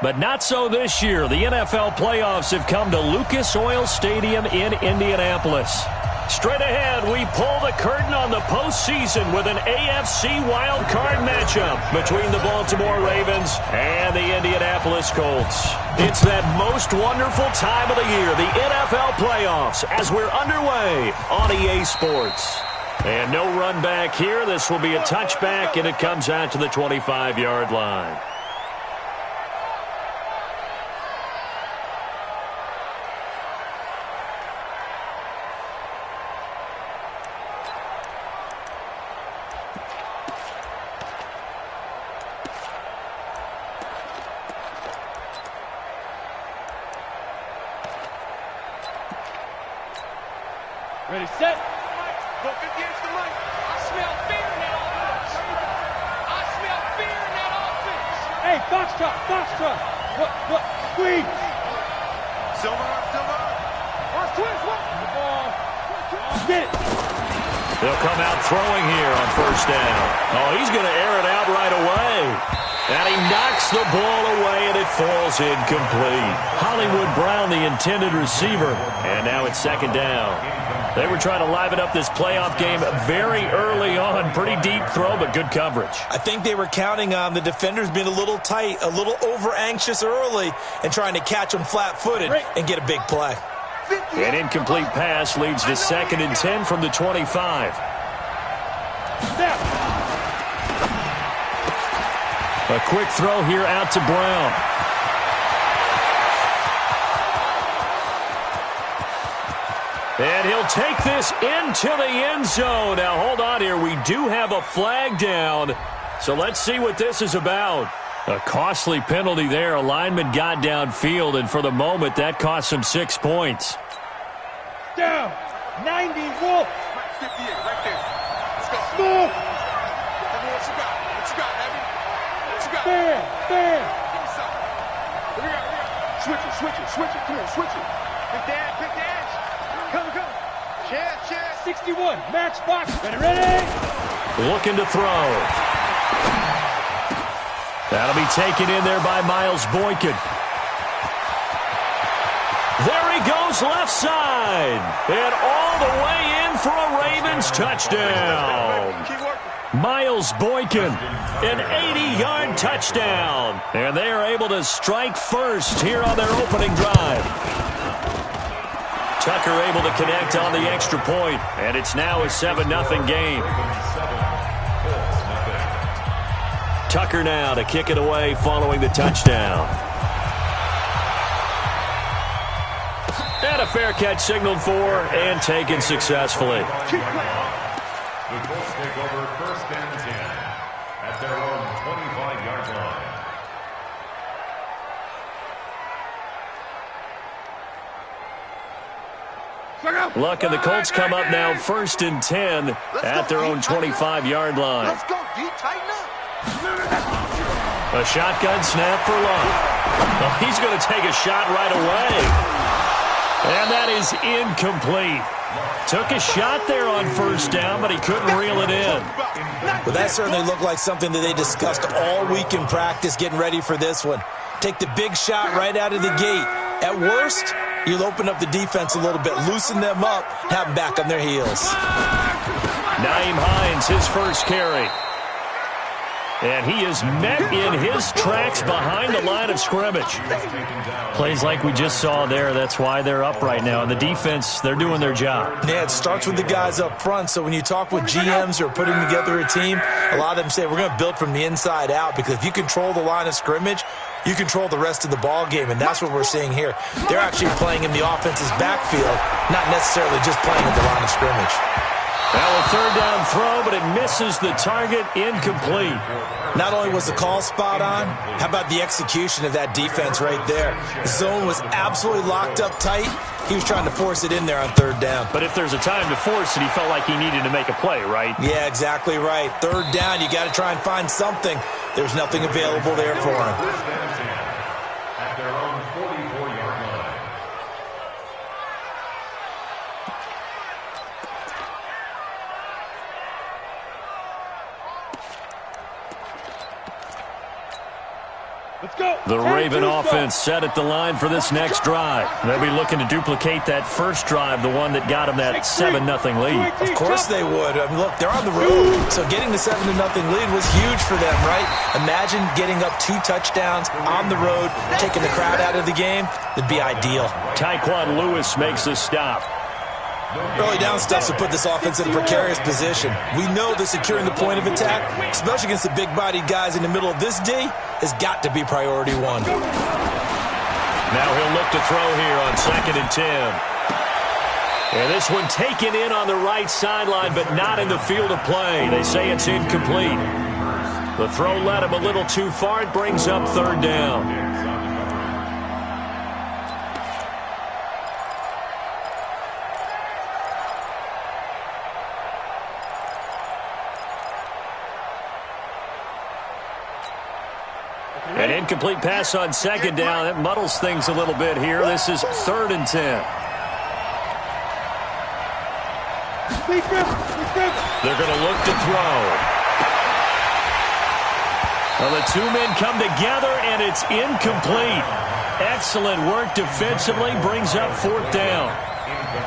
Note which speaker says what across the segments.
Speaker 1: But not so this year. The NFL playoffs have come to Lucas Oil Stadium in Indianapolis. Straight ahead, we pull the curtain on the postseason with an AFC wildcard matchup between the Baltimore Ravens and the Indianapolis Colts. It's that most wonderful time of the year, the NFL playoffs, as we're underway on EA Sports. And no run back here. This will be a touchback, and it comes out to the 25-yard line.
Speaker 2: Ready, set. Look against the mic. I smell fear in that offense. I smell fear in that offense. Hey, Foxtrot. What? Squeeze. Silver. Watch twins. What? Get it.
Speaker 1: They'll come out throwing here on first down. Oh, he's going to air it out right away. And he knocks the ball away, and it falls incomplete. Hollywood Brown, the intended receiver. And now it's second down. They were trying to liven up this playoff game very early on. Pretty deep throw, but good coverage.
Speaker 3: I think they were counting on the defenders being a little tight, a little over-anxious early, and trying to catch them flat-footed and get a big play.
Speaker 1: An incomplete pass leads to 2nd and 10 from the 25. A quick throw here out to Brown. And he'll take this into the end zone. Now, hold on here. We do have a flag down. So let's see what this is about. A costly penalty there. A lineman got downfield, and for the moment, that cost him 6 points.
Speaker 2: Down. 90 Wolf. 58 right there. Let's go. Move. What you got, Abby? What you got? Fair. Give me something. Here we go. Switch it. Come on, switch it. Big dash. Come. Chair. 61. Matchbox. Ready.
Speaker 1: Looking to throw. That'll be taken in there by Miles Boykin. There he goes left side. And all the way in for a Ravens touchdown. Miles Boykin, an 80-yard touchdown. And they are able to strike first here on their opening drive. Tucker able to connect on the extra point, and it's now a 7-0 game. Tucker now to kick it away following the touchdown. And a fair catch signaled for and taken successfully.
Speaker 4: The Colts take over 1st and 10 at their own 25-yard line.
Speaker 1: Luck and the Colts come up now 1st and 10 at their own 25-yard line.
Speaker 2: Let's go, D. Tighten up.
Speaker 1: A shotgun snap for Luck. Well, he's going to take a shot right away. And that is incomplete. Took a shot there on first down, but he couldn't reel it in.
Speaker 3: Well, that certainly looked like something that they discussed all week in practice getting ready for this one. Take the big shot right out of the gate. At worst, you'll open up the defense a little bit, loosen them up, have them back on their heels.
Speaker 1: Nyheim Hines, his first carry. And he is met in his tracks behind the line of scrimmage. Plays like we just saw there. That's why they're up right now. And the defense, they're doing their job.
Speaker 3: Yeah, it starts with the guys up front. So when you talk with GMs who are putting together a team, a lot of them say we're going to build from the inside out, because if you control the line of scrimmage, you control the rest of the ball game, and that's what we're seeing here. They're actually playing in the offense's backfield, not necessarily just playing at the line of scrimmage.
Speaker 1: Well, a third down throw, but it misses the target, incomplete.
Speaker 3: Not only was the call spot on, how about the execution of that defense right there? The zone was absolutely locked up tight. He was trying to force it in there on third down.
Speaker 1: But if there's a time to force it, he felt like he needed to make a play, right?
Speaker 3: Yeah, exactly right. Third down, you got to try and find something. There's nothing available there for him.
Speaker 4: At their own 44-yard line.
Speaker 2: Let's go.
Speaker 1: The Raven offense set at the line for this next drive. They'll be looking to duplicate that first drive, the one that got them that 7-0 lead.
Speaker 3: Of course they would. I mean, look, they're on the road, so getting the 7-0 lead was huge for them, right? Imagine getting up 2 touchdowns on the road, taking the crowd out of the game. It'd be ideal.
Speaker 1: Tyquan Lewis makes the stop.
Speaker 3: Early down stuff to put this offense in a precarious position. We know that securing the point of attack, especially against the big-bodied guys in the middle of this D, has got to be priority 1.
Speaker 1: Now he'll look to throw here on 2nd and 10. And this one taken in on the right sideline, but not in the field of play. They say it's incomplete. The throw led him a little too far. It brings up 3rd down. An incomplete pass on 2nd down. That muddles things a little bit here. This is 3rd and 10. They're going to look to throw. Well, the 2 men come together, and it's incomplete. Excellent work defensively. Brings up 4th down.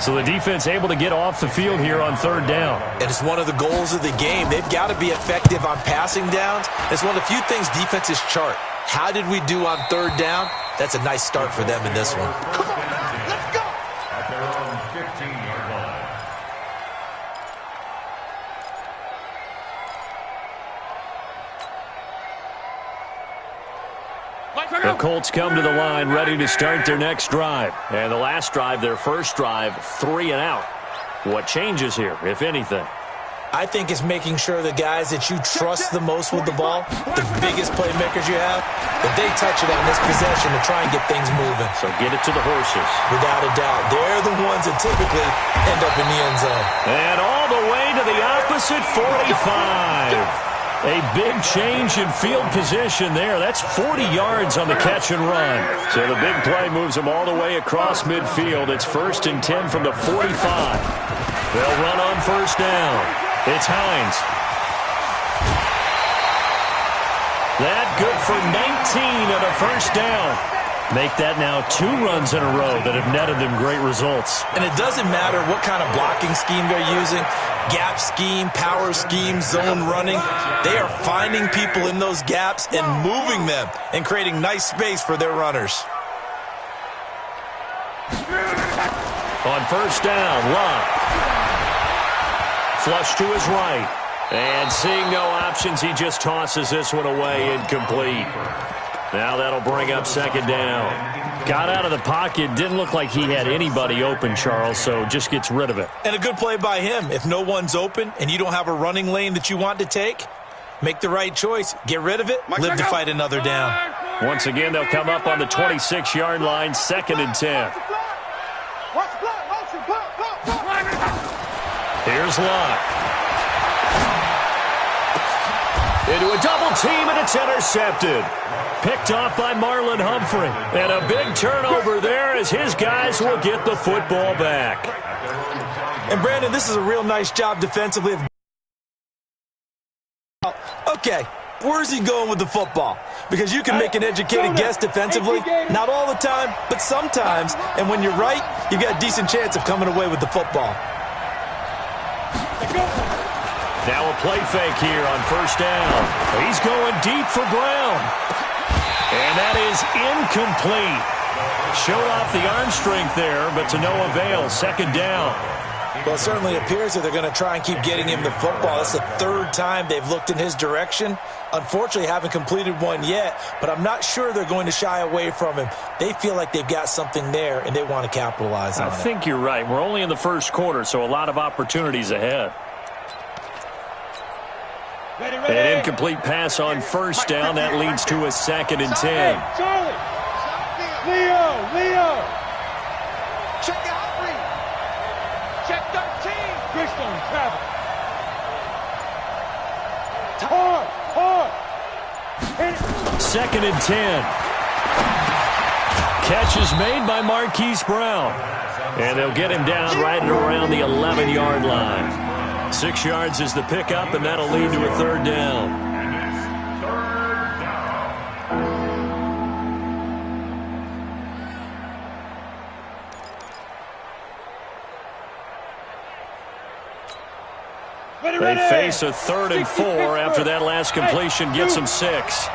Speaker 1: So the defense able to get off the field here on 3rd down.
Speaker 3: And it's one of the goals of the game. They've got to be effective on passing downs. It's one of the few things defenses chart. How did we do on 3rd down? That's a nice start for them in this one.
Speaker 2: Come on, let's go.
Speaker 4: At their own 15-yard line.
Speaker 1: The Colts come to the line ready to start their next drive. And the last drive, their first drive, 3 and out. What changes here, if anything?
Speaker 3: I think it's making sure the guys that you trust the most with the ball, the biggest playmakers you have, that they touch it on this possession to try and get things moving.
Speaker 1: So get it to the horses.
Speaker 3: Without a doubt. They're the ones that typically end up in the end zone.
Speaker 1: And all the way to the opposite 45. A big change in field position there. That's 40 yards on the catch and run. So the big play moves them all the way across midfield. It's 1st and 10 from the 45. They'll run on 1st down. It's Hines. That good for 19 on a 1st down. Make that now 2 runs in a row that have netted them great results.
Speaker 3: And it doesn't matter what kind of blocking scheme they're using, gap scheme, power scheme, zone running. They are finding people in those gaps and moving them and creating nice space for their runners.
Speaker 1: On 1st down, Love. Flush to his right. And seeing no options, he just tosses this one away, incomplete. Now that'll bring up 2nd down. Got out of the pocket. Didn't look like he had anybody open, Charles, so just gets rid of it.
Speaker 3: And a good play by him. If no one's open and you don't have a running lane that you want to take, make the right choice. Get rid of it. Live to fight another down.
Speaker 1: Once again, they'll come up on the 26-yard line, 2nd and 10. Here's Locke. Into a double team, and it's intercepted. Picked off by Marlon Humphrey. And a big turnover there as his guys will get the football back.
Speaker 3: And, Brandon, this is a real nice job defensively. Okay, where's he going with the football? Because you can make an educated guess defensively. Not all the time, but sometimes. And when you're right, you've got a decent chance of coming away with the football.
Speaker 1: Now a play fake here on 1st down. He's going deep for Brown. And that is incomplete. Showed off the arm strength there, but to no avail. 2nd down.
Speaker 3: Well, it certainly appears that they're going to try and keep getting him the football. That's the 3rd time they've looked in his direction. Unfortunately, haven't completed one yet, but I'm not sure they're going to shy away from him. They feel like they've got something there, and they want to capitalize on it.
Speaker 1: I think you're right. We're only in the 1st quarter, so a lot of opportunities ahead. An incomplete pass on 1st down. That leads to a 2nd and 10.
Speaker 2: Charlie. Leo. Check out 3. Check 13. Christian Travis. Hard.
Speaker 1: 2nd and 10. Catch is made by Marquise Brown. And they'll get him down right at around the 11-yard line. 6 yards is the pickup, and that'll lead to a 3rd down. They face a 3rd and 4 after that last completion gets them 6.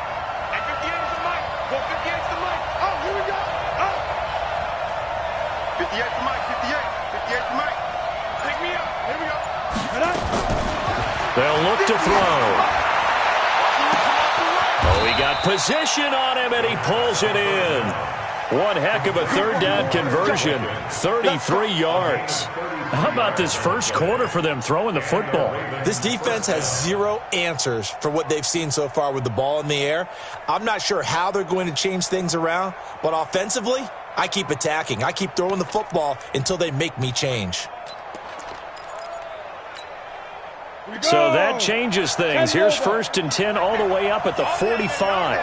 Speaker 1: They'll look to throw. Oh, he got position on him, and he pulls it in. One heck of a 3rd down conversion, 33 yards. How about this first quarter for them throwing the football?
Speaker 3: This defense has 0 answers for what they've seen so far with the ball in the air. I'm not sure how they're going to change things around, but offensively, I keep attacking. I keep throwing the football until they make me change.
Speaker 1: So that changes things. Here's 1st and 10 all the way up at the 45.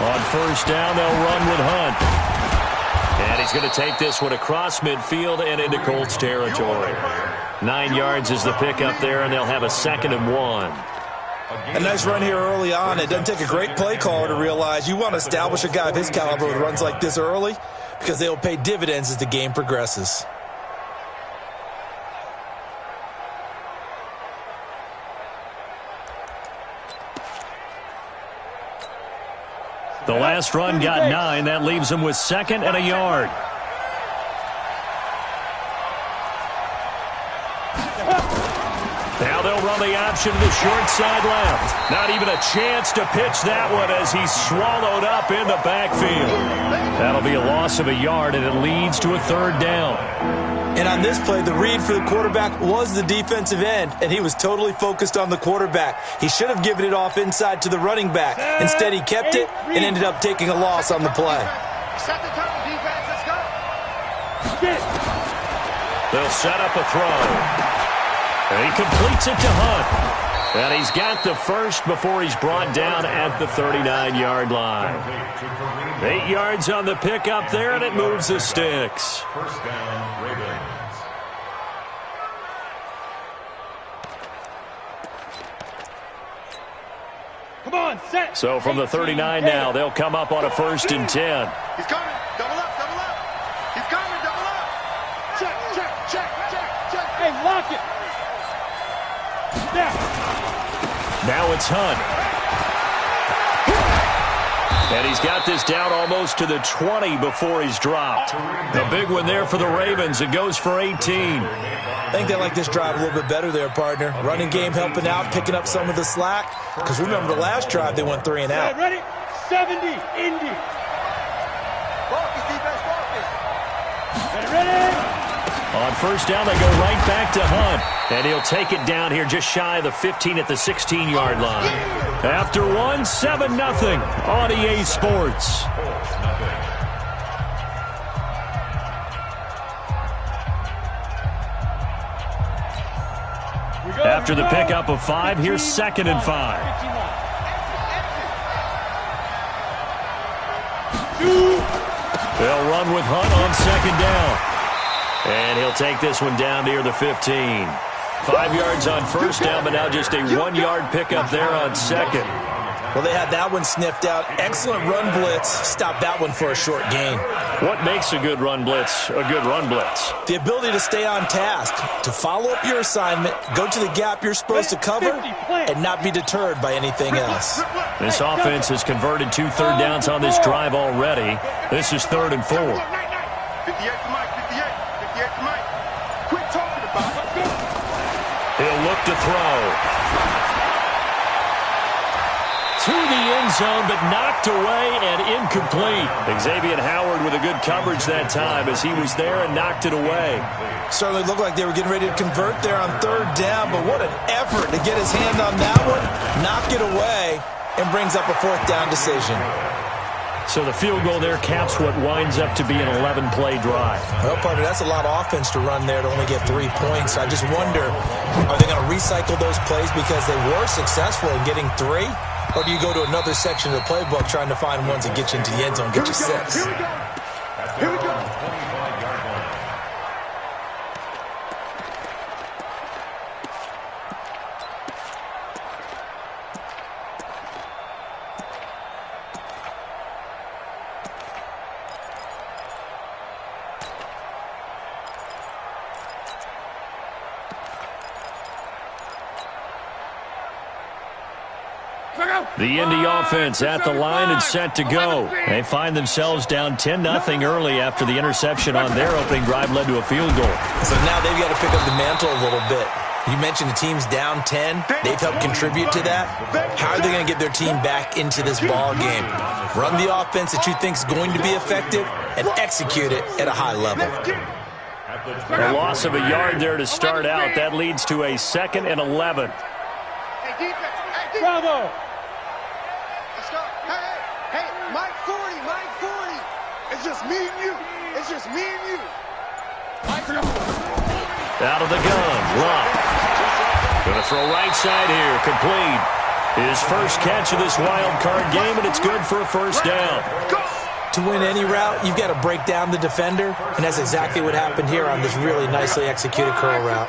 Speaker 1: On 1st down, they'll run with Hunt. And he's going to take this one across midfield and into Colts territory. 9 yards is the pickup there, and they'll have a 2nd and 1.
Speaker 3: A nice run here early on. It doesn't take a great play caller to realize you want to establish a guy of his caliber with runs like this early because they will pay dividends as the game progresses.
Speaker 1: The last run got 9. That leaves them with 2nd and a yard. Now they'll run the option to the short side left. Not even a chance to pitch that one as he's swallowed up in the backfield. That'll be a loss of a yard, and it leads to a 3rd down.
Speaker 3: And on this play, the read for the quarterback was the defensive end, and he was totally focused on the quarterback. He should have given it off inside to the running back. Instead, he kept it and ended up taking a loss on the play.
Speaker 2: Set the tone, defense. Let's go.
Speaker 1: They'll set up a throw. And he completes it to Hunt. And he's got the first before he's brought down at the 39-yard line. 8 yards on the pickup there, and it moves the sticks.
Speaker 4: 1st down, Ravens.
Speaker 2: Come on, set.
Speaker 1: So from the 39 now, they'll come up on a 1st and 10.
Speaker 2: He's coming. Double up, double up. He's coming, double up. Check, check, check, check, check. Hey, lock it.
Speaker 1: Now it's Hunt. And he's got this down almost to the 20 before he's dropped. A big one there for the Ravens. It goes for 18.
Speaker 3: I think they like this drive a little bit better there, partner. Running game helping out, picking up some of the slack. Because remember, the last drive they went 3 and out.
Speaker 2: Ready? 70, Indy. Focus, defense, focus. Ready?
Speaker 1: On 1st down, they go right back to Hunt. And he'll take it down here just shy of the 15 at the 16-yard line. After 1, 7-0 on EA Sports. After the pickup of 5, here's 2nd and 5. They'll run with Hunt on 2nd down. And he'll take this one down near the 15. 5 yards on 1st down, but now just a 1-yard pickup there on 2nd.
Speaker 3: Well, they had that one sniffed out. Excellent run blitz. Stopped that one for a short gain.
Speaker 1: What makes a good run blitz a good run blitz?
Speaker 3: The ability to stay on task, to follow up your assignment, go to the gap you're supposed to cover, and not be deterred by anything else.
Speaker 1: This offense has converted 2 third downs on this drive already. This is 3rd and 4.
Speaker 2: 58 to Mike, 58 to Mike. Quit talking about it.
Speaker 1: He'll look to throw. To the end zone, but knocked away and incomplete. Xavier Howard with a good coverage that time as he was there and knocked it away.
Speaker 3: Certainly looked like they were getting ready to convert there on 3rd down, but what an effort to get his hand on that one, knock it away, and brings up a 4th down decision.
Speaker 1: So the field goal there caps what winds up to be an 11-play drive.
Speaker 3: Well, partner, that's a lot of offense to run there to only get 3 points. I just wonder, are they going to recycle those plays because they were successful in getting 3? Or do you go to another section of the playbook trying to find ones that get you into the end zone, get you 6?
Speaker 2: Here we go. Here we go.
Speaker 1: The Indy offense at the line and set to go. They find themselves down 10-0 early after the interception on their opening drive led to a field goal.
Speaker 3: So now they've got to pick up the mantle a little bit. You mentioned the team's down 10. They've helped contribute to that. How are they going to get their team back into this ball game? Run the offense that you think is going to be effective and execute it at a high level.
Speaker 1: A loss of a yard there to start out. That leads to a 2nd and 11.
Speaker 2: Bravo!
Speaker 5: Hey, Mike 40. It's just me and you.
Speaker 1: Out of the gun, Love. Going to throw right side here, complete. His first catch of this wild card game, and it's good for a first down.
Speaker 3: To win any route, you've got to break down the defender, and that's exactly what happened here on this really nicely executed curl route.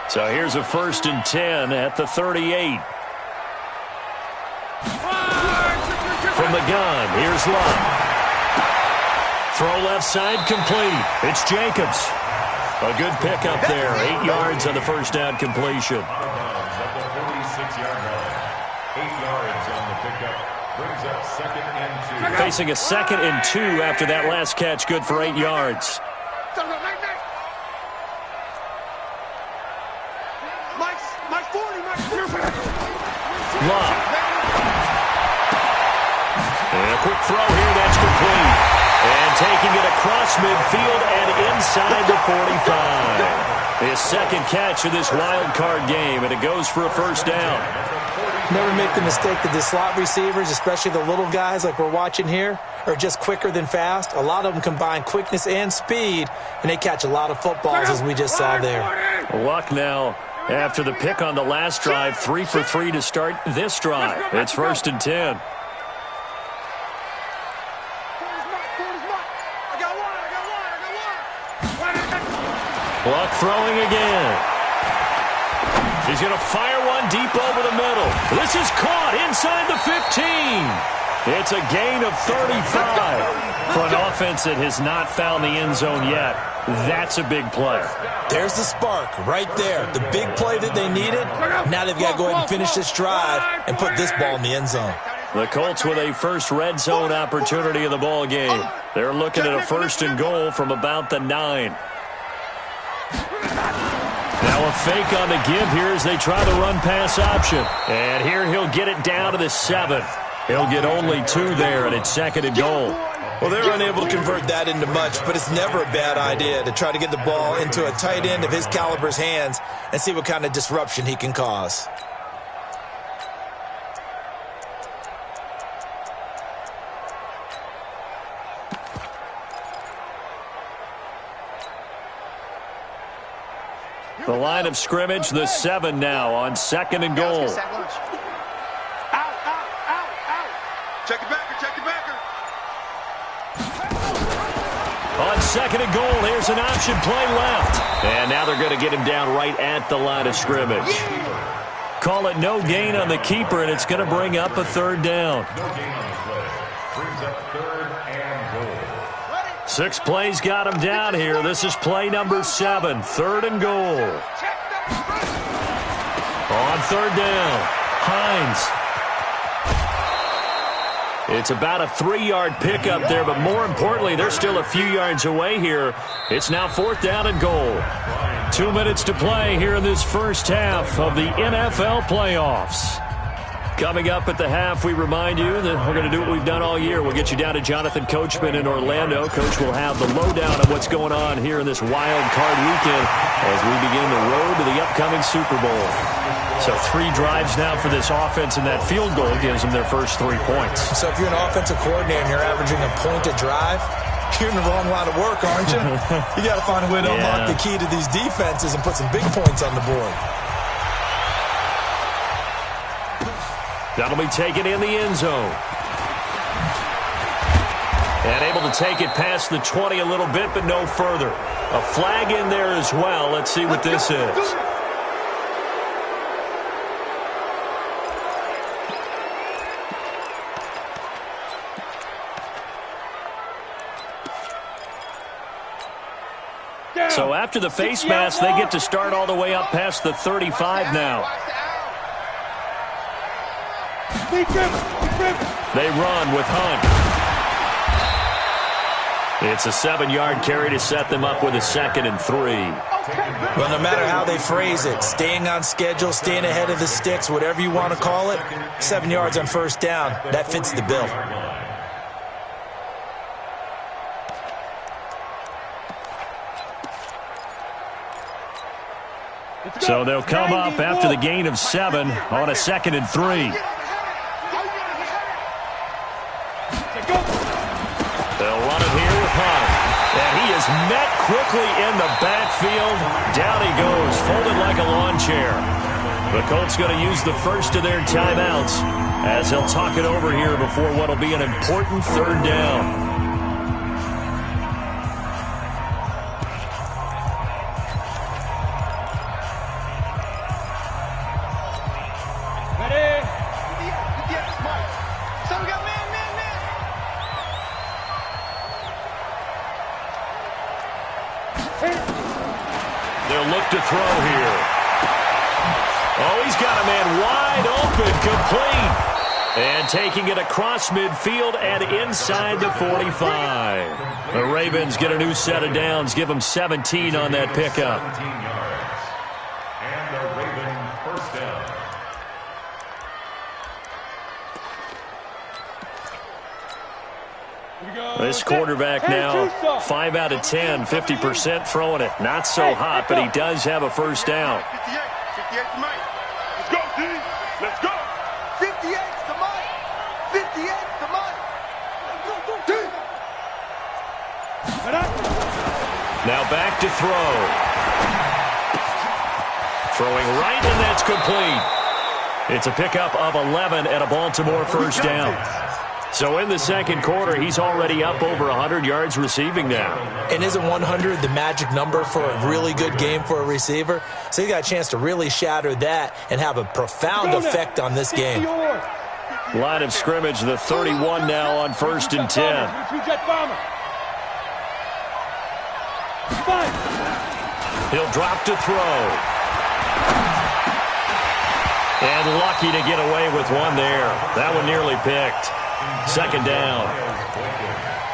Speaker 1: So here's a 1st and 10 at the 38. From the gun, here's Love. Throw left side, complete. It's Jacobs. A good pickup there. 8 yards on the first down completion.
Speaker 4: At the 46-yard line. 8 yards on the pickup. Brings up 2nd and 2.
Speaker 1: Facing a 2nd and 2 after that last catch. Good for 8 yards.
Speaker 5: Mike 40.
Speaker 1: Love. And a quick throw here. That's complete. And taking it across midfield and inside the 45. His 2nd catch of this wild card game, and it goes for a first down.
Speaker 3: Never make the mistake that the slot receivers, especially the little guys like we're watching here, are just quicker than fast. A lot of them combine quickness and speed, and they catch a lot of footballs, as we just saw there.
Speaker 1: Luck now after the pick on the last drive. 3 for 3 to start this drive. It's 1st and 10. Luck throwing again. He's going to fire one deep over the middle. This is caught inside the 15. It's a gain of 35 for an offense that has not found the end zone yet. That's a big play.
Speaker 3: There's the spark right there. The big play that they needed. Now they've got to go ahead and finish this drive and put this ball in the end zone.
Speaker 1: The Colts with a first red zone opportunity in the ball game. They're looking at a 1st and goal from about the 9. Now a fake on the give here as they try the run-pass option. And here he'll get it down to the 7. He'll get only 2 there, and it's 2nd and goal.
Speaker 3: Well, they're unable to convert that into much, but it's never a bad idea to try to get the ball into a tight end of his caliber's hands and see what kind of disruption he can cause.
Speaker 1: The line of scrimmage, the 7 now on 2nd and goal.
Speaker 5: Out. Check it backer.
Speaker 1: On 2nd and goal, here's an option play left. And now they're going to get him down right at the line of scrimmage. Call it no gain on the keeper, and it's going to bring up a 3rd down.
Speaker 4: No gain on the play. Brings up 3rd and goal.
Speaker 1: 6 plays got him down here. This is play number 7, 3rd and goal. On 3rd down, Hines. It's about a 3-yard pickup there, but more importantly, they're still a few yards away here. It's now 4th down and goal. 2 minutes to play here in this first half of the NFL playoffs. Coming up at the half, we remind you that we're going to do what we've done all year. We'll get you down to Jonathan Coachman in Orlando. Coach will have the lowdown of what's going on here in this wild card weekend as we begin the road to the upcoming Super Bowl. So 3 drives now for this offense, and that field goal gives them their first 3 points.
Speaker 3: So if you're an offensive coordinator and you're averaging a point a drive, you're in the wrong line of work, aren't you? You got to find a way to unlock the key to these defenses and put some big points on the board.
Speaker 1: That'll be taken in the end zone. And able to take it past the 20 a little bit, but no further. A flag in there as well. Let's see what this is. So after the face mask, they get to start all the way up past the 35 now. They run with Hunt. It's a 7-yard carry to set them up with a 2nd and 3.
Speaker 3: Well, no matter how they phrase it, staying on schedule, staying ahead of the sticks, whatever you want to call it, 7 yards on first down, that fits the bill.
Speaker 1: So they'll come up after the gain of 7 on a 2nd and 3. They'll run it here with Hunt. And he is met quickly in the backfield. Down he goes, folded like a lawn chair. The Colts going to use the first of their timeouts as they'll talk it over here before what will be an important 3rd down. They'll look to throw here. Oh, he's got a man wide open, complete. And taking it across midfield and inside the 45. The Ravens get a new set of downs, give them 17 on that pickup.
Speaker 4: 17 yards. And the Ravens first down.
Speaker 1: This quarterback now 5 out of 10, 50% throwing it. Not so hot, but he does have a first down.
Speaker 5: 58 to Mike. Let's go, D. Let's go. 58 to Mike. 58 to Mike. D.
Speaker 1: Now back to throw. Throwing right, and that's complete. It's a pickup of 11 and a Baltimore first down. So in the second quarter, he's already up over 100 yards receiving now.
Speaker 3: And isn't 100 the magic number for a really good game for a receiver? So he got a chance to really shatter that and have a profound effect on this game.
Speaker 1: Line of scrimmage, the 31 now on 1st and 10. He'll drop to throw. And lucky to get away with one there. That one nearly picked. 2nd down.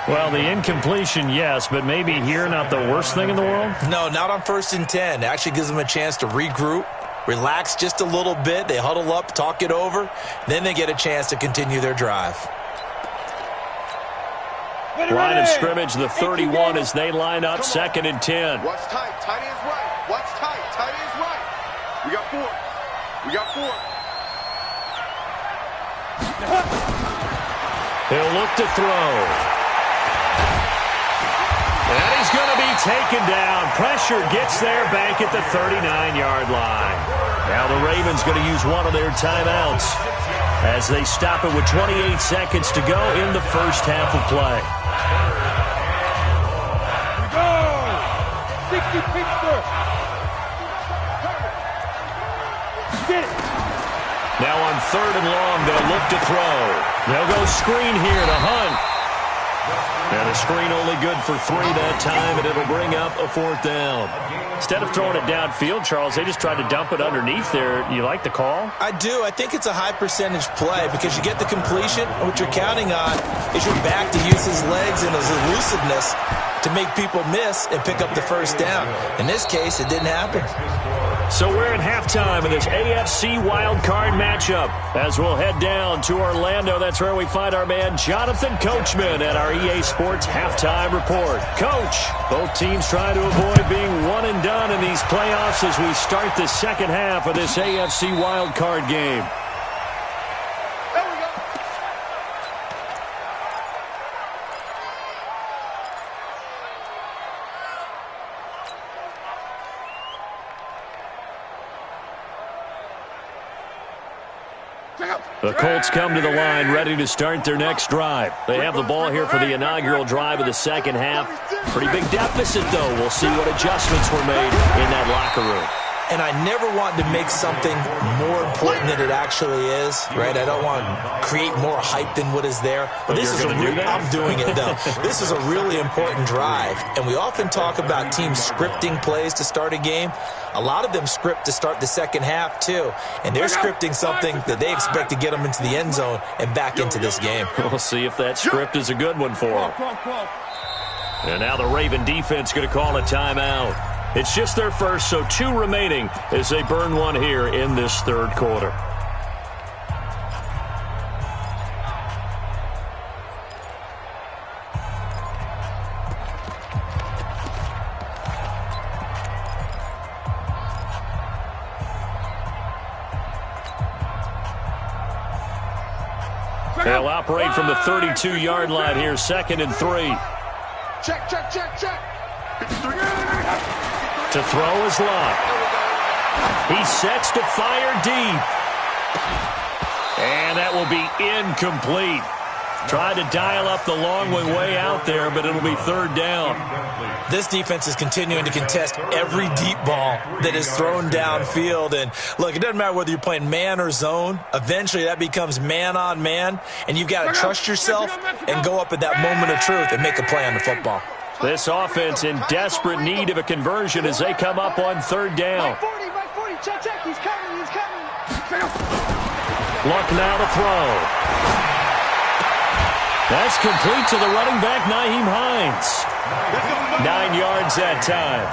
Speaker 1: Well, the incompletion, yes, but maybe here not the worst thing in the world?
Speaker 3: No, not on 1st and 10. It actually gives them a chance to regroup, relax just a little bit. They huddle up, talk it over. Then they get a chance to continue their drive.
Speaker 1: Line of scrimmage, the 31 as they line up 2nd and 10.
Speaker 5: Watch tight. Tight ends right. Watch tight. Tight ends right. We got 4. We got 4.
Speaker 1: He'll look to throw. And he's going to be taken down. Pressure gets there back at the 39-yard line. Now the Ravens going to use one of their timeouts as they stop it with 28 seconds to go in the first half of play.
Speaker 2: Here we go. 60 Pittsburgh. Get it.
Speaker 1: Now on 3rd and long, they'll look to throw. They'll go screen here to Hunt. And a screen only good for 3 that time, and it'll bring up a 4th down. Instead of throwing it downfield, Charles, they just tried to dump it underneath there. You like the call?
Speaker 3: I do. I think it's a high percentage play because you get the completion. What you're counting on is your back to use his legs and his elusiveness to make people miss and pick up the first down. In this case, it didn't happen.
Speaker 1: So we're at halftime of this AFC wildcard matchup. As we'll head down to Orlando, that's where we find our man Jonathan Coachman at our EA Sports Halftime Report. Coach, both teams trying to avoid being one and done in these playoffs as we start the second half of this AFC wildcard game. The Colts come to the line ready to start their next drive. They have the ball here for the inaugural drive of the second half. Pretty big deficit, though. We'll see what adjustments were made in that locker room.
Speaker 3: And I never want to make something more important than it actually is, right? I don't want to create more hype than what is there. But this is I'm doing it, though. This is a really important drive. And we often talk about teams scripting plays to start a game. A lot of them script to start the second half, too. And they're scripting something that they expect to get them into the end zone and back into this game.
Speaker 1: We'll see if that script is a good one for them. And now the Raven defense going to call a timeout. It's just their first, so 2 remaining as they burn one here in this third quarter. They'll operate from the 32-yard line here, 2nd and 3.
Speaker 5: Check.
Speaker 1: To throw is Locke. He sets to fire deep. And that will be incomplete. Tried to dial up the long way out there, but it'll be 3rd down.
Speaker 3: This defense is continuing to contest every deep ball that is thrown downfield. And, look, it doesn't matter whether you're playing man or zone. Eventually that becomes man on man, and you've got to trust yourself and go up at that moment of truth and make a play on the football.
Speaker 1: This offense in desperate need of a conversion as they come up on 3rd down.
Speaker 5: Mike 40, check. He's coming.
Speaker 1: Luck now to throw. That's complete to the running back, Nyheim Hines. 9 yards that time.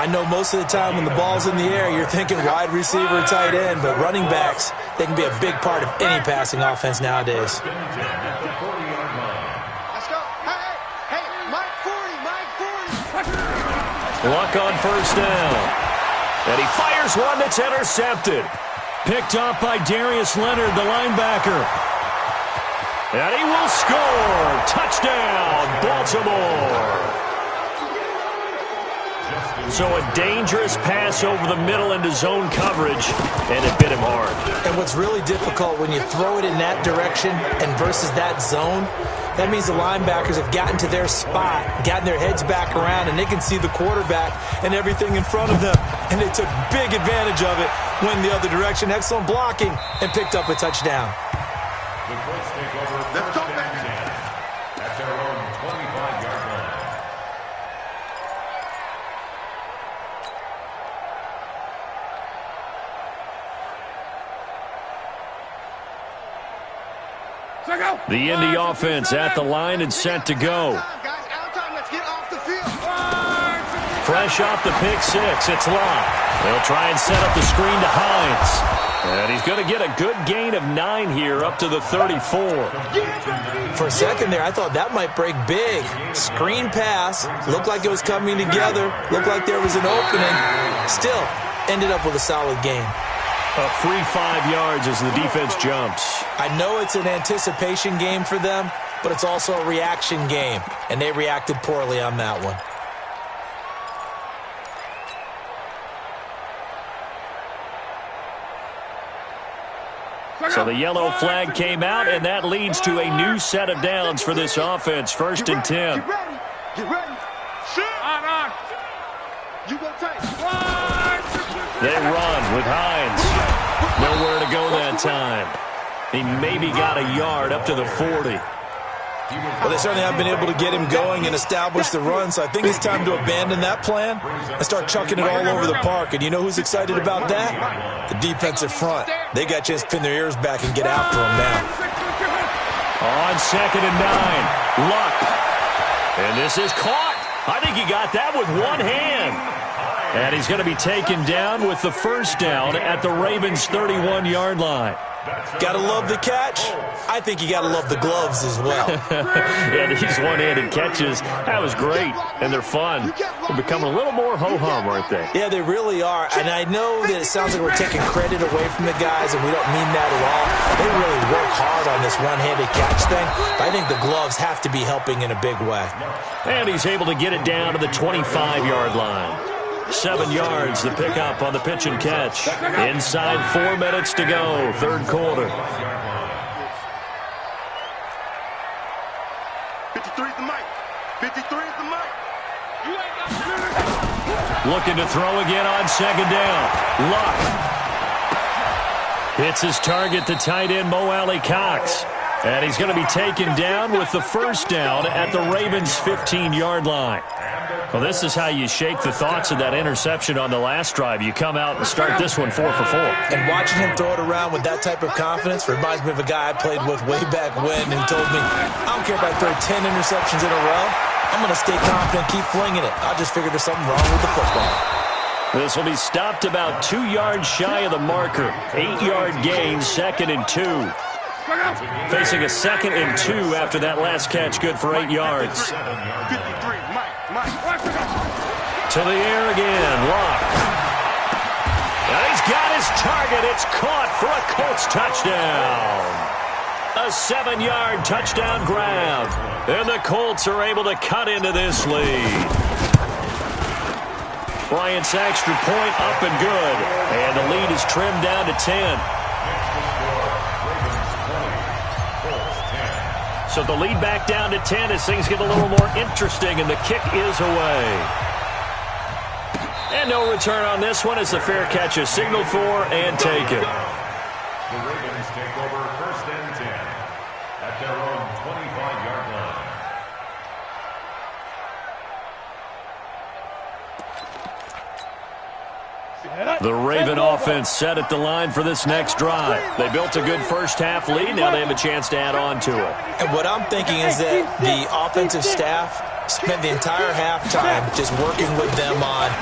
Speaker 3: I know most of the time when the ball's in the air, you're thinking wide receiver, tight end, but running backs, they can be a big part of any passing offense nowadays.
Speaker 5: Let's go. Hey, Mike 40.
Speaker 1: Luck on 1st down. And he fires one that's intercepted. Picked off by Darius Leonard, the linebacker. And he will score. Touchdown, Baltimore. So a dangerous pass over the middle into zone coverage, and it bit him hard.
Speaker 3: And what's really difficult when you throw it in that direction and versus that zone, that means the linebackers have gotten to their spot, gotten their heads back around, and they can see the quarterback and everything in front of them. And they took big advantage of it, went the other direction, excellent blocking, and picked up a touchdown.
Speaker 4: The Colts take over first and 10 at their own 25-yard line.
Speaker 1: The Indy offense at the line and set to go. Fresh off the pick 6, it's Locke. They'll try and set up the screen to Hines. And he's going to get a good gain of 9 here up to the 34.
Speaker 3: For a second there, I thought that might break big. Screen pass. Looked like it was coming together. Looked like there was an opening. Still, ended up with a solid gain.
Speaker 1: A free 5 yards as the defense jumps.
Speaker 3: I know it's an anticipation game for them, but it's also a reaction game. And they reacted poorly on that one.
Speaker 1: So the yellow flag came out, and that leads to a new set of downs for this offense. 1st and 10.
Speaker 5: Get ready. On. You go tight.
Speaker 1: They run with Hines. Nowhere to go that time. He maybe got a yard up to the 40.
Speaker 3: Well, they certainly haven't been able to get him going and establish the run, so I think it's time to abandon that plan and start chucking it all over the park. And you know who's excited about that? The defensive front. They got a chance to pin their ears back and get after him now.
Speaker 1: On 2nd and 9, Luck. And this is caught. I think he got that with one hand. And he's going to be taken down with the 1st down at the Ravens' 31-yard line.
Speaker 3: Got to love the catch. I think you got to love the gloves as well.
Speaker 1: Yeah, these one-handed catches, that was great, and they're fun. They're becoming a little more ho-hum, aren't they?
Speaker 3: Yeah, they really are, and I know that it sounds like we're taking credit away from the guys, and we don't mean that at all. They really work hard on this one-handed catch thing, but I think the gloves have to be helping in a big way.
Speaker 1: And he's able to get it down to the 25-yard line. 7 yards, the pickup on the pitch and catch. Inside 4 minutes to go, 3rd quarter.
Speaker 5: 53 is the mic. 53 is the mic.
Speaker 1: Looking to throw again on second down. Luck. Hits his target, the tight end, Mo Alley-Cox. And he's going to be taken down with the first down at the Ravens' 15-yard line. Well, this is how you shake the thoughts of that interception on the last drive. You come out and start this one 4 for 4.
Speaker 3: And watching him throw it around with that type of confidence reminds me of a guy I played with way back when who told me, I don't care if I throw 10 interceptions in a row. I'm going to stay confident, keep flinging it. I just figured there's something wrong with the football.
Speaker 1: This will be stopped about 2 yards shy of the marker. 8-yard gain, 2nd and 2. Facing a 2nd and 2 after that last catch, good for 8 yards.
Speaker 5: 53, Mike.
Speaker 1: To the air again, Luck. And he's got his target. It's caught for a Colts touchdown. A 7-yard touchdown grab. And the Colts are able to cut into this lead. Bryant's extra point up and good. And the lead is trimmed down to 10. So the lead back down to 10 as things get a little more interesting, and the kick is away. And no return on this one as the fair catch is signaled for and taken.
Speaker 4: The Ravens take over 1st and 10 at their own 25-yard line.
Speaker 1: The Raven offense set at the line for this next drive. They built a good first-half lead. Now they have a chance to add on to it.
Speaker 3: And what I'm thinking is that the offensive staff spent the entire halftime just working with them on,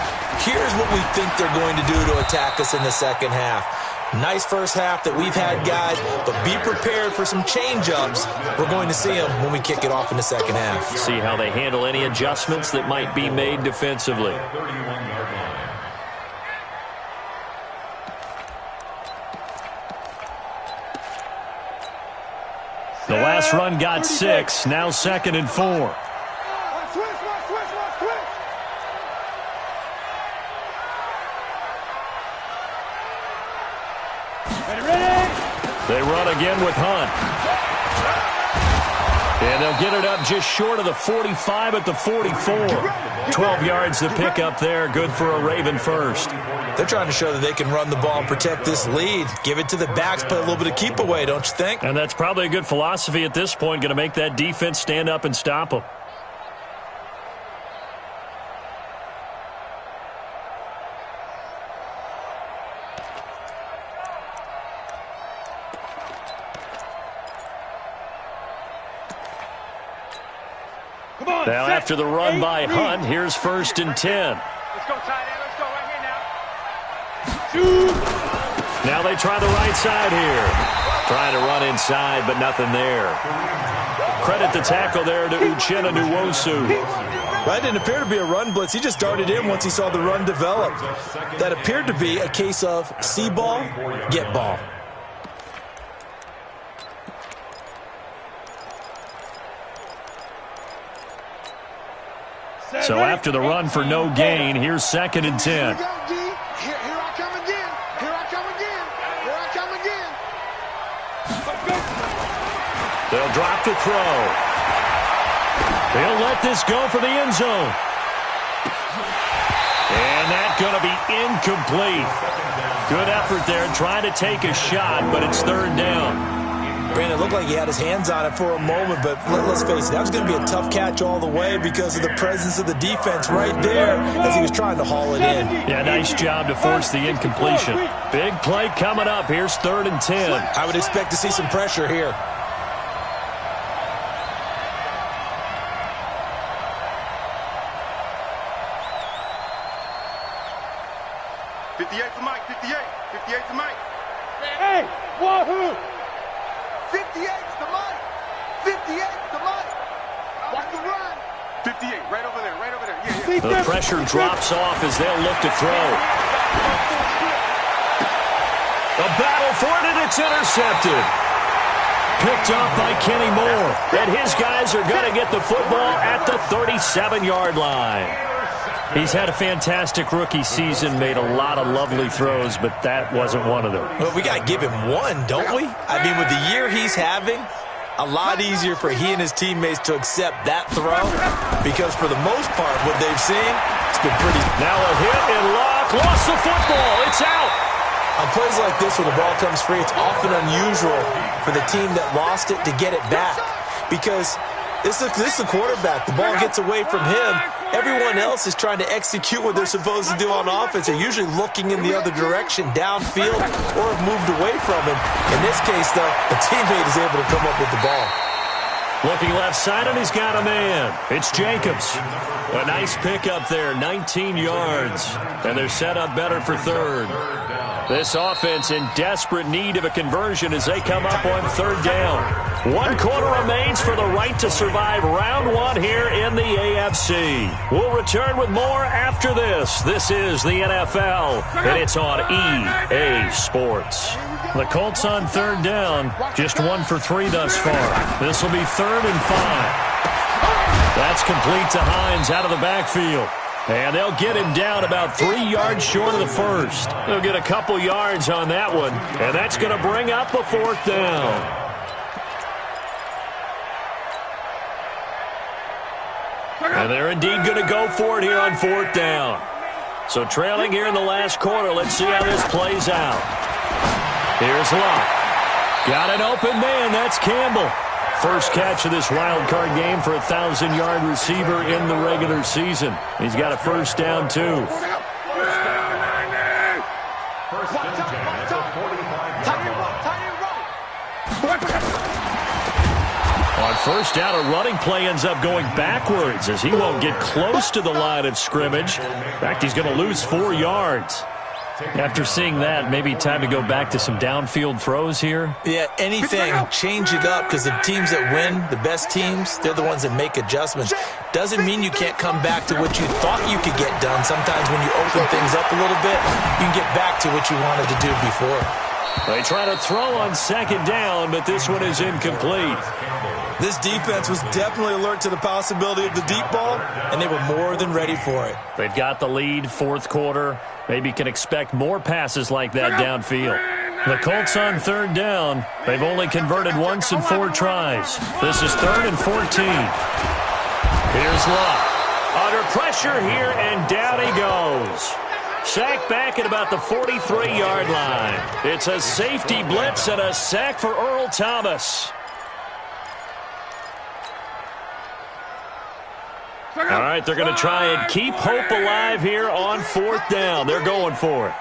Speaker 3: here's what we think they're going to do to attack us in the second half. Nice first half that we've had, guys, but be prepared for some change-ups. We're going to see them when we kick it off in the second half.
Speaker 1: See how they handle any adjustments that might be made defensively.
Speaker 4: 31-yard line.
Speaker 1: The last run got 6, now 2nd and 4.
Speaker 2: Switch. Ready?
Speaker 1: They run again with Hunt. And they'll get it up just short of the 45 at the 44. 12 yards to pick up there, good for a Raven first.
Speaker 3: They're trying to show that they can run the ball and protect this lead. Give it to the backs, play a little bit of keep away, don't you think?
Speaker 1: And that's probably a good philosophy at this point, going to make that defense stand up and stop them. Now after the run by Hunt, here's 1st and 10.
Speaker 5: Let's go, tight end. Let's go right here now.
Speaker 1: Now they try the right side here. Trying to run inside, but nothing there. Credit the tackle there to Uchenna Nwosu.
Speaker 3: That didn't appear to be a run blitz. He just darted in once he saw the run develop. That appeared to be a case of see ball, get ball.
Speaker 1: So after the run for no gain, here's 2nd and 10.
Speaker 5: Here I come again.
Speaker 1: They'll drop the throw. They'll let this go for the end zone. And that's going to be incomplete. Good effort there trying to take a shot, but it's 3rd down.
Speaker 3: Brandon, it looked like he had his hands on it for a moment, but let's face it, that was going to be a tough catch all the way because of the presence of the defense right there as he was trying to haul it in.
Speaker 1: Yeah, nice job to force the incompletion. Big play coming up. Here's 3rd and 10.
Speaker 3: I would expect to see some pressure here.
Speaker 5: To Mike, 58 to Mike.
Speaker 2: Hey, wahoo!
Speaker 5: 58 to Mike. 58 to Mike. Watch the run. 58, right over there. Yeah.
Speaker 1: The pressure drops off as they'll look to throw. A battle for it, and it's intercepted. Picked up by Kenny Moore. And his guys are going to get the football at the 37-yard line. He's had a fantastic rookie season, made a lot of lovely throws, but that wasn't one of them.
Speaker 3: Well, we got to give him one, don't we? I mean, with the year he's having, a lot easier for he and his teammates to accept that throw because for the most part, what they've seen, it's been pretty.
Speaker 1: Now a hit and lock. Lost the football. It's out.
Speaker 3: On plays like this where the ball comes free, it's often unusual for the team that lost it to get it back because this is the quarterback. The ball gets away from him. Everyone else is trying to execute what they're supposed to do on offense. They're usually looking in the other direction, downfield, or have moved away from him. In this case, though, the teammate is able to come up with the ball.
Speaker 1: Looking left side, and he's got a man. It's Jacobs. A nice pickup there, 19 yards. And they're set up better for third. This offense in desperate need of a conversion as they come up on third down. 1 quarter remains for the right to survive round 1 here in the AFC. We'll return with more after this. This is the NFL, and it's on EA Sports. The Colts on third down, just 1 for 3 thus far. This will be 3rd and 5. That's complete to Hines out of the backfield. And they'll get him down about 3 yards short of the first. They'll get a couple yards on that one, and that's going to bring up a 4th down. And they're indeed going to go for it here on 4th down. So trailing here in the last quarter, let's see how this plays out. Here's Locke. Got an open man, that's Campbell. First catch of this wild card game for a 1,000-yard receiver in the regular season. He's got a first down, too.
Speaker 4: First and 10 at the 45-yard line.
Speaker 1: On first down, a running play ends up going backwards as he won't get close to the line of scrimmage. In fact, he's going to lose 4 yards. After seeing that, maybe time to go back to some downfield throws here.
Speaker 3: Yeah, anything. Change it up because the teams that win, the best teams, they're the ones that make adjustments. Doesn't mean you can't come back to what you thought you could get done. Sometimes when you open things up a little bit, you can get back to what you wanted to do before.
Speaker 1: They try to throw on second down, but this one is incomplete.
Speaker 3: This defense was definitely alert to the possibility of the deep ball, and they were more than ready for it.
Speaker 1: They've got the lead, 4th quarter. Maybe can expect more passes like that downfield. The Colts on third down. They've only converted once in 4 tries. This is 3rd and 14. Here's Locke. Under pressure here, and down he goes. Sacked back at about the 43-yard line. It's a safety blitz and a sack for Earl Thomas. All right, they're going to try and keep hope alive here on 4th down. They're going for it.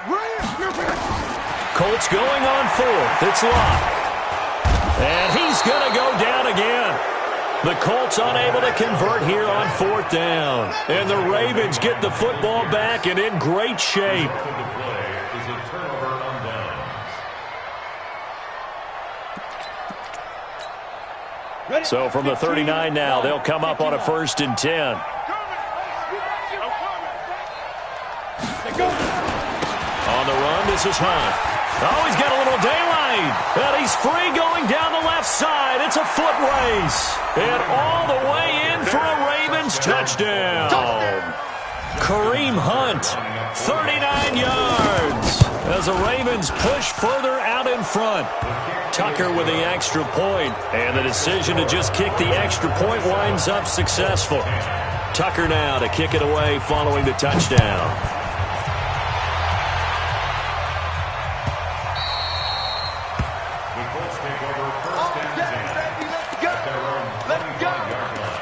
Speaker 1: Colts going on 4th. It's Locke. And he's going to go down again. The Colts unable to convert here on 4th down. And the Ravens get the football back and in great shape. So from the 39 now, they'll come up on a 1st and 10. On the run, this is Hunt. Oh, he's got a little daylight. And he's free going down the left side. It's a foot race. And all the way in for a Ravens touchdown. Kareem Hunt, 39 yards. As the Ravens push further out in front. Tucker with the extra point, and the decision to just kick the extra point winds up successful. Tucker now to kick it away following the touchdown.
Speaker 4: The Colts take over 1st and 10 at their own 25-yard line.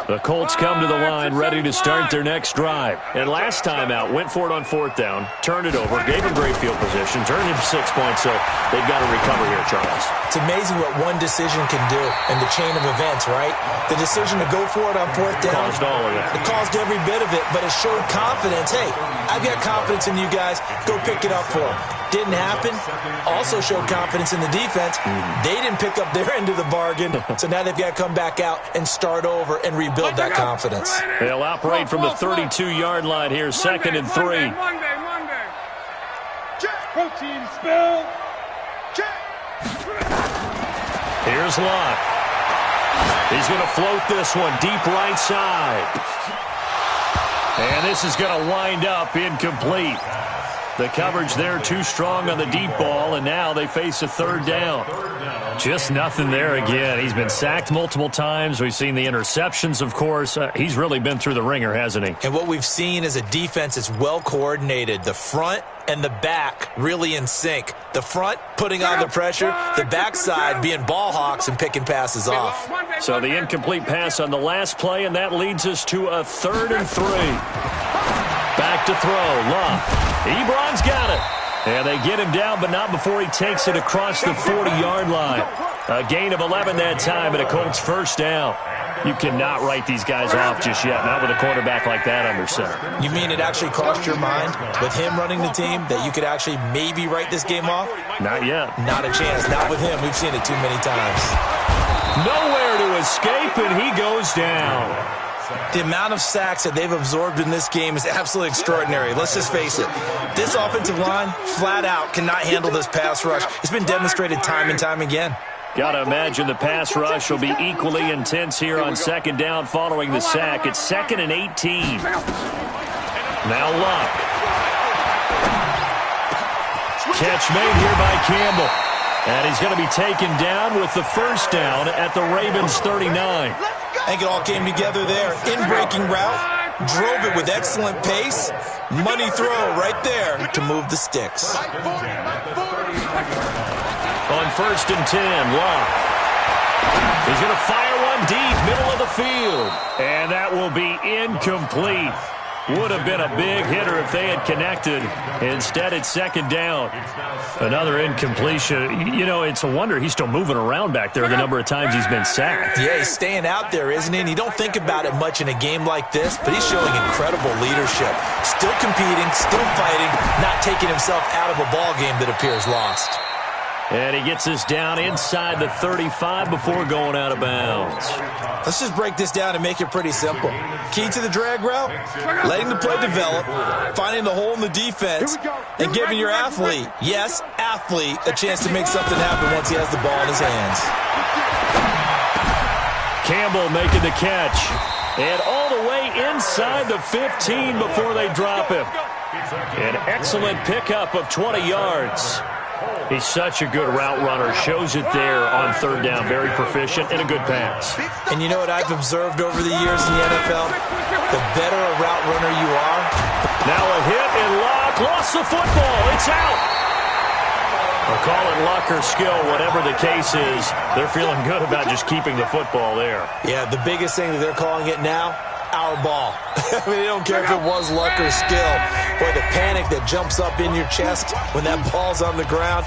Speaker 1: The Colts come to the line ready to start their next drive. And last time out, went for it on 4th down, turned it over, gave him great field position, turned him 6 points, so they've got to recover here, Charles.
Speaker 3: It's amazing what one decision can do in the chain of events, right? The decision to go for it on 4th down.
Speaker 1: Caused all of that.
Speaker 3: It caused every bit of it, but it showed confidence. Hey, I've got confidence in you guys. Go pick it up for them. Didn't happen. Also showed confidence in the defense. They didn't pick up their end of the bargain, so now they've got to come back out and start over and rebuild that confidence.
Speaker 1: They'll operate from the 32-yard line here, 2nd and 3.
Speaker 2: Monday. Protein spill.
Speaker 1: Here's Locke. He's going to float this one deep right side. And this is going to wind up incomplete. The coverage there too strong on the deep ball, and now they face a third down. Just nothing there again. He's been sacked multiple times. We've seen the interceptions, of course. He's really been through the ringer, hasn't he?
Speaker 3: And what we've seen is a defense that's well coordinated. The front and the back really in sync. The front putting on the pressure, the backside being ball hawks and picking passes off.
Speaker 1: So the incomplete pass on the last play, and that leads us to a 3rd and 3. Back to throw. Love. Ebron's got it. And they get him down, but not before he takes it across the 40-yard line. A gain of 11 that time, and a Colts first down. You cannot write these guys off just yet, not with a quarterback like that under center.
Speaker 3: You mean it actually crossed your mind with him running the team that you could actually maybe write this game off?
Speaker 1: Not yet.
Speaker 3: Not a chance. Not with him. We've seen it too many times.
Speaker 1: Nowhere to escape, and he goes down.
Speaker 3: The amount of sacks that they've absorbed in this game is absolutely extraordinary. Let's just face it. This offensive line, flat out, cannot handle this pass rush. It's been demonstrated time and time again.
Speaker 1: Got to imagine the pass rush will be equally intense here on 2nd down following the sack. It's 2nd and 18. Now Luck. Catch made here by Campbell. And he's going to be taken down with the first down at the Ravens 39.
Speaker 3: I think it all came together there. In-breaking route, drove it with excellent pace. Money throw right there to move the sticks.
Speaker 1: On 1st and 10, Locke. He's going to fire one deep, middle of the field. And that will be incomplete. Would have been a big hitter if they had connected. Instead, it's 2nd down. Another incompletion. You know, it's a wonder he's still moving around back there the number of times he's been sacked.
Speaker 3: Yeah, he's staying out there, isn't he? And you don't think about it much in a game like this, but he's showing incredible leadership. Still competing, still fighting, not taking himself out of a ball game that appears lost.
Speaker 1: And he gets us down inside the 35 before going out of bounds.
Speaker 3: Let's just break this down and make it pretty simple. Key to the drag route, letting the play develop, finding the hole in the defense, and giving your athlete, yes, athlete, a chance to make something happen once he has the ball in his hands.
Speaker 1: Campbell making the catch. And all the way inside the 15 before they drop him. An excellent pickup of 20 yards. He's such a good route runner. Shows it there on 3rd down. Very proficient and a good pass.
Speaker 3: And you know what I've observed over the years in the NFL? The better a route runner you are.
Speaker 1: Now a hit and Luck lost the football. It's out. I'll call it luck or skill, whatever the case is. They're feeling good about just keeping the football there.
Speaker 3: Yeah, the biggest thing that they're calling it now, our ball. I mean, they don't care if it was luck or skill. Boy, the panic that jumps up in your chest when that ball's on the ground,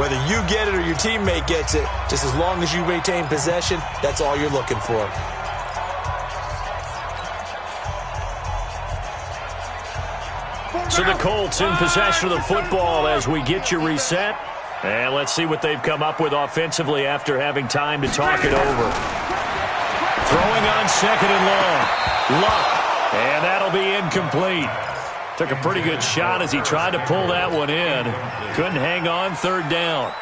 Speaker 3: whether you get it or your teammate gets it, just as long as you maintain possession, that's all you're looking for.
Speaker 1: So the Colts in possession of the football as we get you reset. And let's see what they've come up with offensively after having time to talk it over. Throwing on 2nd and long. Luck. And that'll be incomplete. Took a pretty good shot as he tried to pull that one in. Couldn't hang on 3rd down.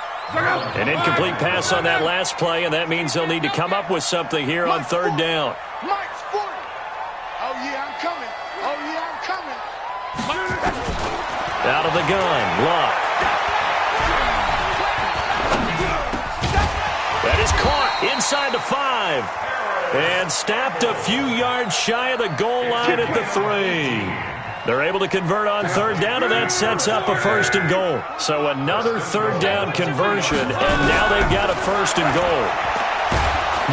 Speaker 1: An incomplete pass on that last play, and that means they'll need to come up with something here on 3rd down.
Speaker 5: Mike's 40. Oh, yeah, I'm coming. Oh, yeah, I'm coming.
Speaker 1: Out of the gun, Luck. That is caught inside the 5. And snapped a few yards shy of the goal line at the 3. They're able to convert on 3rd down, and that sets up a 1st and goal. So another 3rd down conversion, and now they've got a 1st and goal.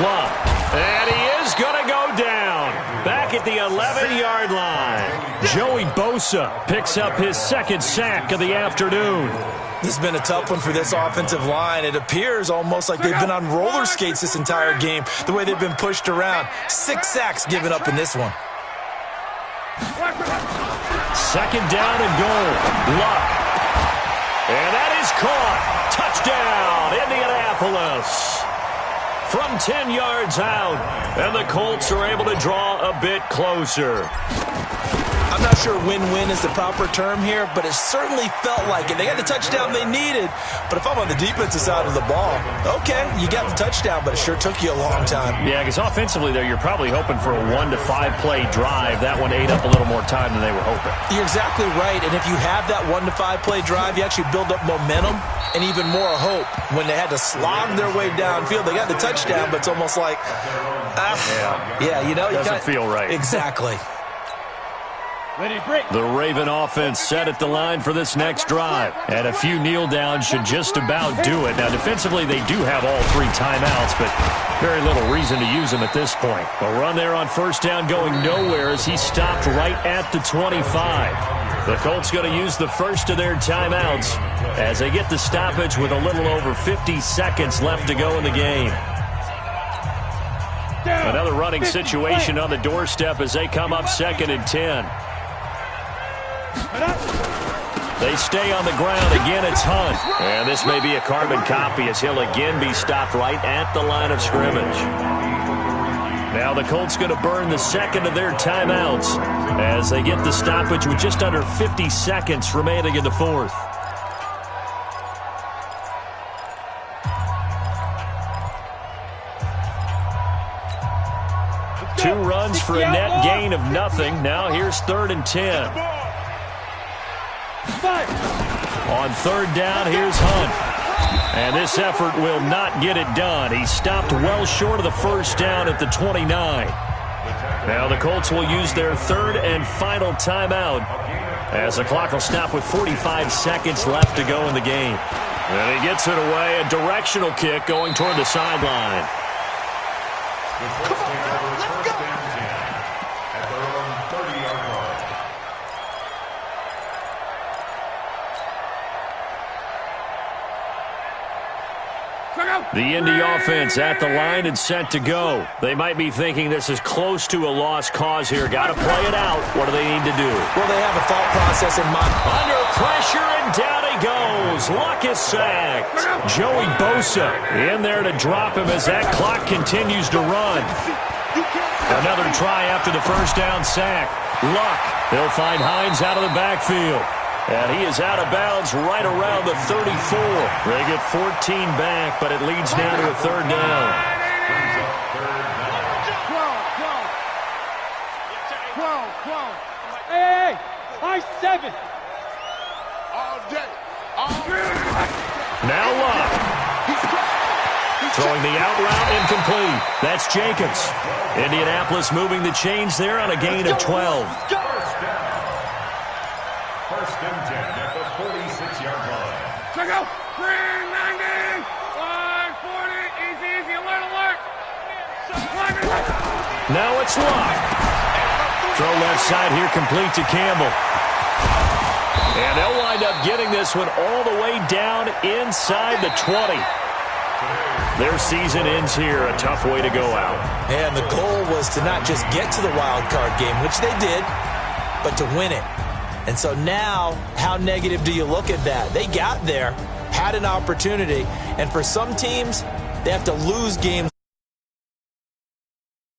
Speaker 1: Luck. And he is going to go down. Back at the 11-yard line. Joey Bosa picks up his 2nd sack of the afternoon.
Speaker 3: This has been a tough one for this offensive line. It appears almost like they've been on roller skates this entire game, the way they've been pushed around. 6 sacks given up in this one.
Speaker 1: 2nd down and goal. Luck. And that is caught. Touchdown, Indianapolis. From 10 yards out, and the Colts are able to draw a bit closer.
Speaker 3: I'm I'm not sure win-win is the proper term here, but it certainly felt like it. They got the touchdown they needed, but if I'm on the defensive side of the ball, okay, you got the touchdown, but it sure took you a long time.
Speaker 1: Yeah, because offensively there, you're probably hoping for a 1 to 5 play drive. That one ate up a little more time than they were hoping.
Speaker 3: You're exactly right, and if you have that 1 to 5 play drive, you actually build up momentum and even more hope. When they had to slog their way downfield, they got the touchdown, but it's almost like, you know,
Speaker 1: doesn't feel right.
Speaker 3: Exactly.
Speaker 1: The Raven offense set at the line for this next drive. And a few kneel downs should just about do it. Now, defensively, they do have all 3 timeouts, but very little reason to use them at this point. A run there on first down going nowhere as he stopped right at the 25. The Colts going to use the first of their timeouts as they get the stoppage with a little over 50 seconds left to go in the game. Another running situation on the doorstep as they come up 2nd and 10. They stay on the ground. Again, it's Hunt. And this may be a carbon copy as he'll again be stopped right at the line of scrimmage. Now the Colts going to burn the second of their timeouts as they get the stoppage with just under 50 seconds remaining in the fourth. Two runs for a net gain of nothing. Now here's 3rd and 10. On 3rd down, here's Hunt. And this effort will not get it done. He stopped well short of the first down at the 29. Now the Colts will use their 3rd and final timeout as the clock will stop with 45 seconds left to go in the game. And he gets it away, a directional kick going toward the sideline. The Indy offense at the line and set to go. They might be thinking this is close to a lost cause here. Got to play it out. What do they need to do?
Speaker 3: Well, they have a thought process in mind.
Speaker 1: Under pressure, and down he goes. Luck is sacked. Joey Bosa in there to drop him as that clock continues to run. Another try after the first down sack. Luck. They'll find Hines out of the backfield. And he is out of bounds right around the 34. They get 14 back, but it leads now to a 3rd down.
Speaker 2: 12. Hey, high 7. All day.
Speaker 1: Now Luck. Throwing the out route incomplete. That's Jacobs. Indianapolis moving the chains there on a gain of 12.
Speaker 4: First and 10 at the 46-yard line.
Speaker 2: Check out. 390. 140. Easy. Alert.
Speaker 1: Now it's Luck. Throw left side here complete to Campbell. And they'll wind up getting this one all the way down inside the 20. Their season ends here. A tough way to go out.
Speaker 3: And the goal was to not just get to the wild card game, which they did, but to win it. And so now, how negative do you look at that? They got there, had an opportunity, and for some teams, they have to lose games